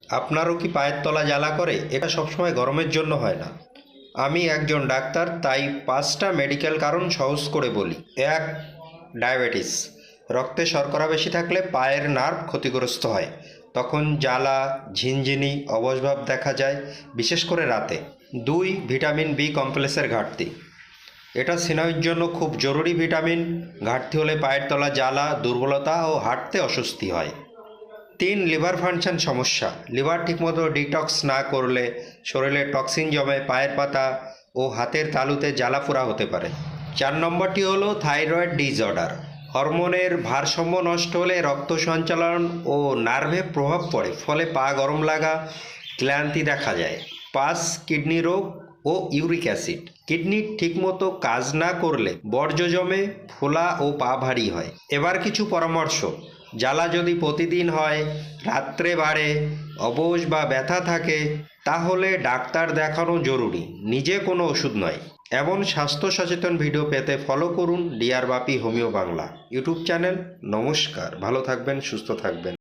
আপনারও কি পায়ের তলা জ্বালা করে? এটা সবসময় গরমের জন্য হয় না। আমি একজন ডাক্তার, তাই 5টা মেডিকেল কারণ সহজ করে বলি। 1. ডায়াবেটিস। রক্তে শর্করা বেশি থাকলে পায়ের নার্ভ ক্ষতিগ্রস্ত হয়। তখন জ্বালা, ঝিনঝিনি, অবসভাব দেখা যায়, বিশেষ করে রাতে। 2. ভিটামিন বি কমপ্লেক্সের ঘাটতি। এটা স্নায়ুর জন্য খুব জরুরি ভিটামিন। ঘাটতি হলে পায়ের তলা জ্বালা, দুর্বলতা ও হাঁটতে অস্বস্তি হয়। 3. লিভার ফাংশন সমস্যা। লিভার ঠিকমতো ডিটক্স না করলে শরীরে টক্সিন জমে পায়ের পাতা ও হাতের তালুতে জ্বালাফোড়া হতে পারে। 4 নম্বরটি হলো থাইরয়েড ডিসঅর্ডার। হরমোনের ভারসাম্য নষ্ট হলে রক্ত সঞ্চালন ও নার্ভে প্রভাব পড়ে, ফলে পা গরম লাগা, ক্লান্তি দেখা যায়। 5. কিডনি রোগ ও ইউরিক অ্যাসিড। কিডনি ঠিকমতো কাজ না করলে বর্জ্য জমে, ফোলা ও পা ভারী হয়। এবার কিছু পরামর্শ। জ্বালা যদি প্রতিদিন হয়, রাত্রে বাড়ে, অবশ বা ব্যথা থাকে, তাহলে ডাক্তার দেখানো জরুরি, নিজে কোনো ওষুধ নয়। এমন স্বাস্থ্য সচেতন ভিডিও পেতে ফলো করুন ডিয়ার বাপি হোমিও বাংলা ইউটিউব চ্যানেল। নমস্কার, ভালো থাকবেন, সুস্থ থাকবেন।